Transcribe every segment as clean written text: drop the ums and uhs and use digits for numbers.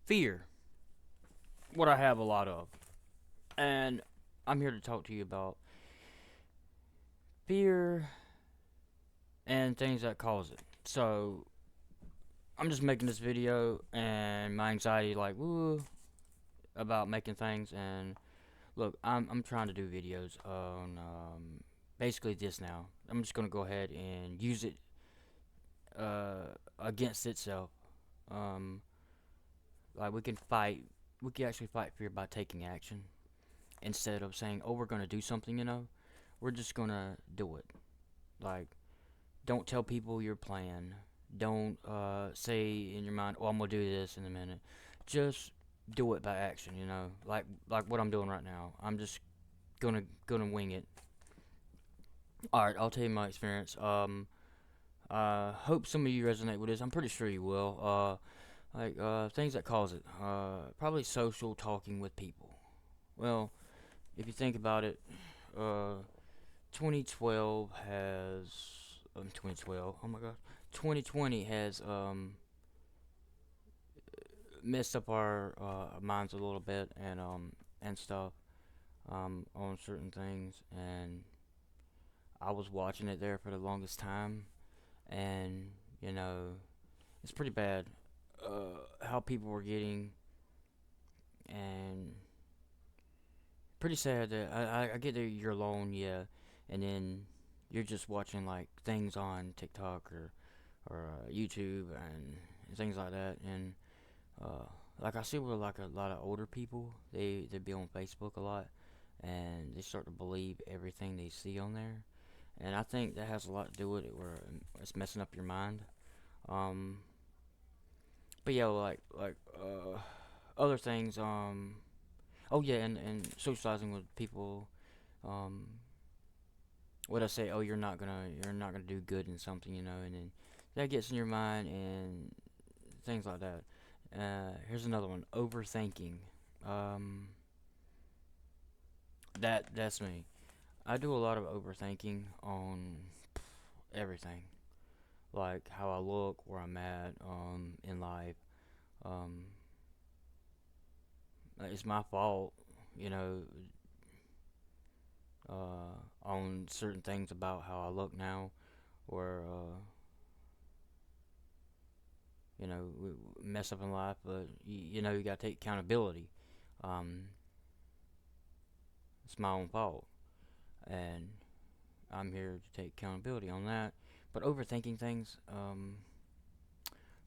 Fear, what I have a lot of. And I'm here to talk to you about fear and things that cause it. So, I'm just making this video and my anxiety like woo about making things. And look, I'm trying to do videos on basically this now. I'm just gonna go ahead and use it against itself. Um, like we can actually fight fear by taking action instead of saying, "Oh, we're gonna do something," we're just gonna do it. Like, don't tell people your plan. Don't say in your mind, "Oh, I'm gonna do this in a minute." Just do it by action. Like what I'm doing right now. I'm just gonna wing it. All right, I'll tell you my experience. Hope some of you resonate with this. I'm pretty sure you will. Things that cause it. Probably social talking with people. Well, if you think about it, uh, 2012 has 2012. Oh my gosh, 2020 has messed up our minds a little bit and stuff on certain things, and I was watching it there for the longest time, and you know it's pretty bad how people were getting, and pretty sad that I get that you're alone, yeah, and then you're just watching like things on TikTok or YouTube and things like that, and uh, like I see with like a lot of older people, they be on Facebook a lot, and they start to believe everything they see on there, and I think that has a lot to do with it, where it's messing up your mind. Um, but yeah, other things. Oh yeah, and socializing with people. Um, what I say, oh, you're not gonna do good in something, and then that gets in your mind and things like that. Here's another one, overthinking. Um, that's me. I do a lot of overthinking on everything, like how I look, where I'm at, in life. Um, it's my fault, you know, on certain things about how I look now, or mess up in life, but you gotta take accountability. Um, it's my own fault, and I'm here to take accountability on that. But overthinking things,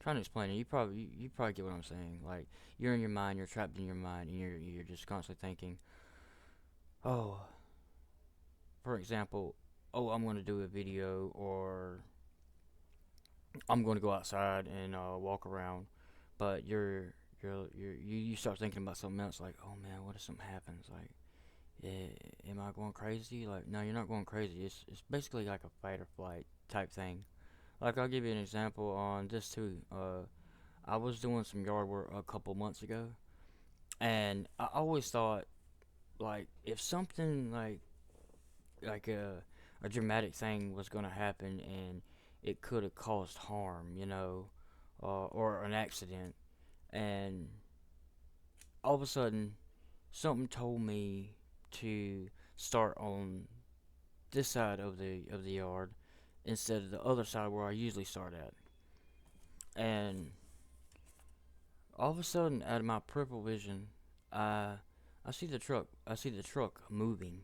trying to explain it, you probably get what I'm saying. Like, you're in your mind, you're trapped in your mind, and you're just constantly thinking, oh, for example, oh, I'm gonna do a video, or I'm gonna go outside and walk around, but you start thinking about something else, like, oh man, what if something happens? Like, am I going crazy? Like, no, you're not going crazy. It's basically like a fight or flight type thing. Like, I'll give you an example on this too. I was doing some yard work a couple months ago, and I always thought, like, if something like a dramatic thing was gonna happen and it could have caused harm, or an accident, and all of a sudden something told me to start on this side of the yard instead of the other side where I usually start at. And all of a sudden, out of my peripheral vision, I I see the truck. I see the truck moving,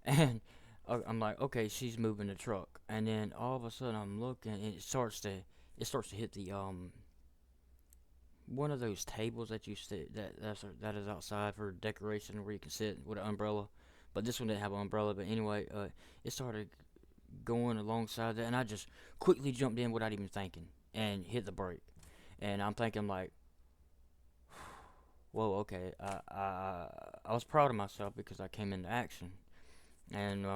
and I'm like, okay, she's moving the truck. And then all of a sudden, I'm looking, and it starts to hit the one of those tables that you sit that is outside for decoration where you can sit with an umbrella. But this one didn't have an umbrella. But anyway, it started going alongside that, and I just quickly jumped in without even thinking and hit the brake. And I'm thinking like, whoa, okay. I was proud of myself because I came into action, and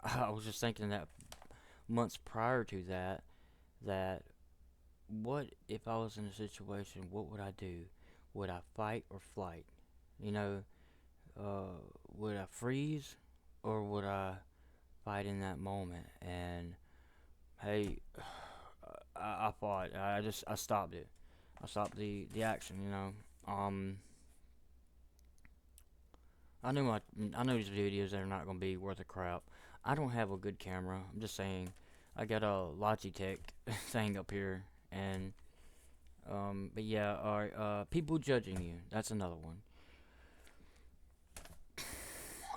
I was just thinking that months prior to that what if I was in a situation? What would I do? Would I fight or flight? You know, would I freeze or would I fight in that moment? And hey, I fought. I stopped it. I stopped the action. Um, I know my I know these videos that are not gonna be worth a crap. I don't have a good camera. I'm just saying. I got a Logitech thing up here, and but yeah, alright. People judging you. That's another one.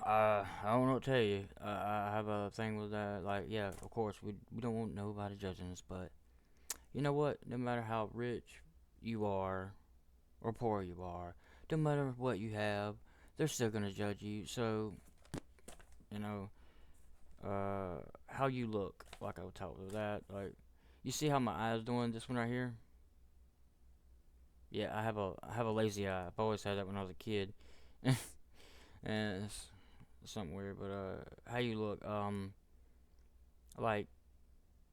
I don't know what to tell you. I have a thing with that. Like, yeah, of course, we don't want nobody judging us, but you know what? No matter how rich you are or poor you are, no matter what you have, they're still gonna judge you. So, you know, how you look, like I would talk with that. Like, you see how my eye's doing? This one right here. Yeah, I have a lazy eye. I've always had that when I was a kid, and it's something weird. But how you look? Like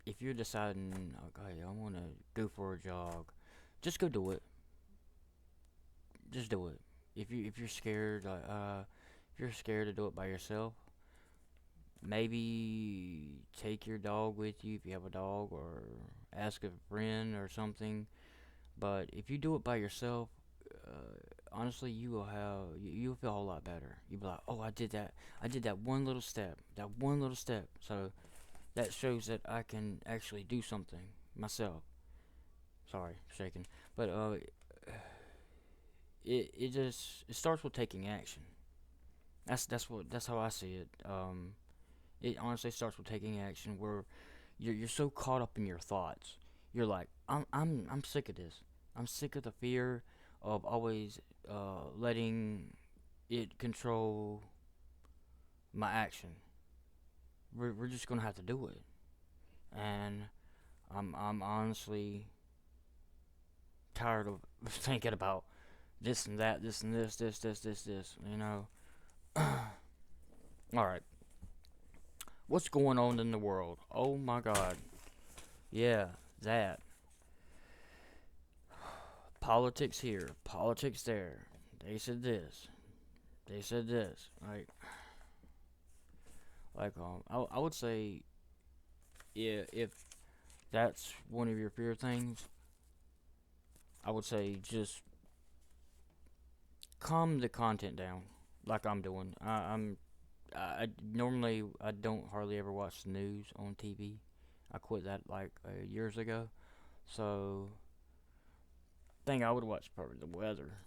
if you're deciding, okay, I want to go for a jog, just go do it. Just do it. If you're scared, if you're scared to do it by yourself, maybe take your dog with you if you have a dog, or ask a friend or something. But if you do it by yourself, honestly, you'll feel a whole lot better. You'll be like, oh, I did that one little step, that one little step. So that shows that I can actually do something myself. Sorry, shaking. But it starts with taking action. That's how I see it. It honestly starts with taking action, where you're so caught up in your thoughts. You're like, I'm sick of this. I'm sick of the fear of always letting it control my action. We're just gonna have to do it, and I'm honestly tired of thinking about this and that, this and this. You know. All right, what's going on in the world? Oh my God. Yeah, that politics here, politics there. They said this. They said this. I would say, yeah, if that's one of your fear things, I would say just calm the content down, like I'm doing. Normally I don't hardly ever watch the news on TV. I quit that like years ago. So thing I would watch probably the weather,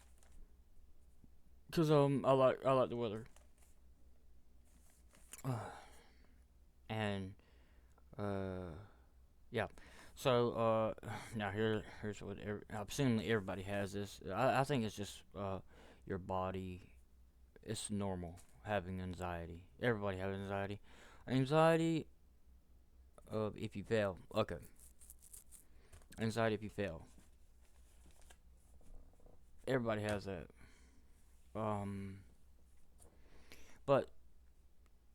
cause I like the weather, and uh yeah. So now here's what I'm assuming everybody has this. I think it's just your body. It's normal having anxiety. Everybody has anxiety. Anxiety of if you fail. Okay. Anxiety if you fail. Everybody has that. Um, but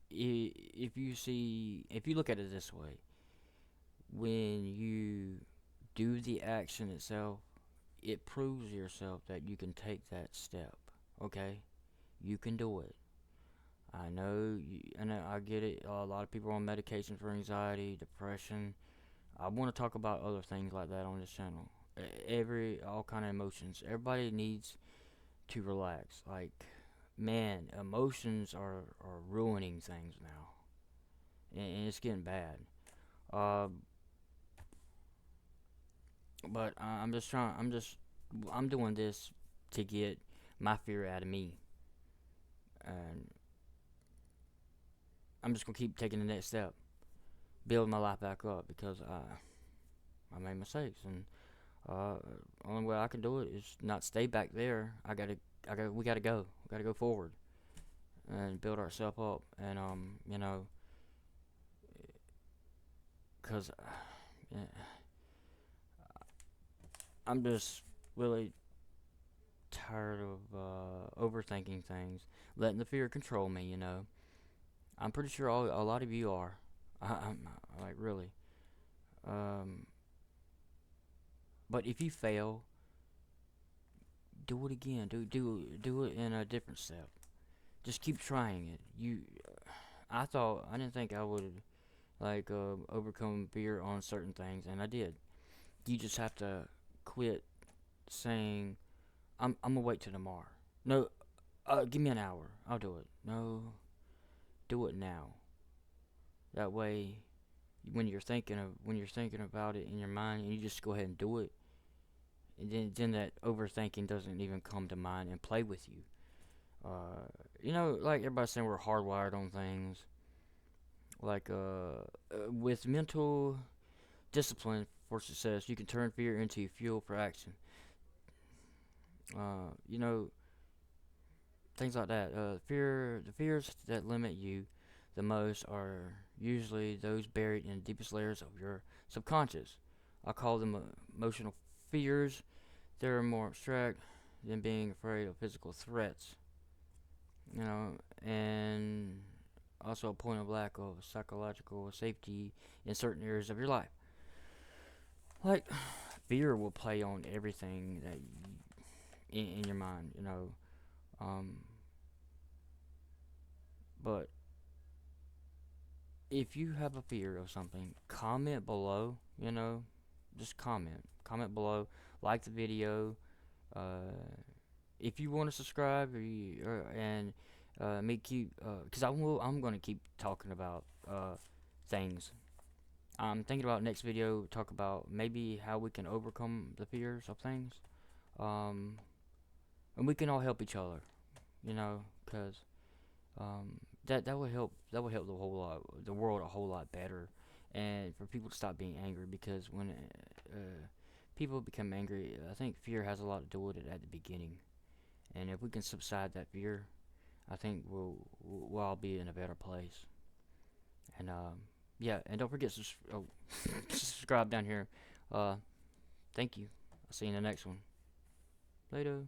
if you look at it this way, when you do the action itself, it proves yourself that you can take that step. Okay, you can do it. I know, and I get it. A lot of people are on medication for anxiety, depression. I want to talk about other things like that on this channel. All kind of emotions. Everybody needs to relax. Like, man, emotions are ruining things now, and it's getting bad. Uh, but I'm just trying. I'm doing this to get my fear out of me, and I'm just gonna keep taking the next step, building my life back up, because I made mistakes, and uh, only way I can do it is not stay back there. We gotta go. We gotta go forward and build ourselves up, and cause yeah, I'm just really tired of overthinking things, letting the fear control me. I'm pretty sure a lot of you are. I'm like really. Um, but if you fail, do it again. Do it in a different step. Just keep trying it. I didn't think I would like overcome fear on certain things, and I did. You just have to quit saying, I'm gonna wait till tomorrow. No, give me an hour. I'll do it. No, do it now. That way, when you're thinking about it in your mind, and you just go ahead and do it, and then that overthinking doesn't even come to mind and play with you. Like everybody's saying, we're hardwired on things. Like with mental discipline for success, you can turn fear into fuel for action. Uh, you know, Things like that. The fears that limit you the most are usually those buried in the deepest layers of your subconscious. I call them emotional fears. They're more abstract than being afraid of physical threats. And also a point of lack of psychological safety in certain areas of your life. Like fear will play on everything in your mind. Um, but if you have a fear of something, comment below. Just comment below, like the video. Uh, if you want to subscribe, and me keep, because I'm gonna keep talking about things. I'm thinking about next video talk about maybe how we can overcome the fears of things. Um, and we can all help each other. Because that would help. That would help the world a whole lot better, and for people to stop being angry. Because when people become angry, I think fear has a lot to do with it at the beginning. And if we can subside that fear, I think we'll all be in a better place. And yeah, and don't forget subscribe down here. Uh, Thank you. I'll see you in the next one. Later.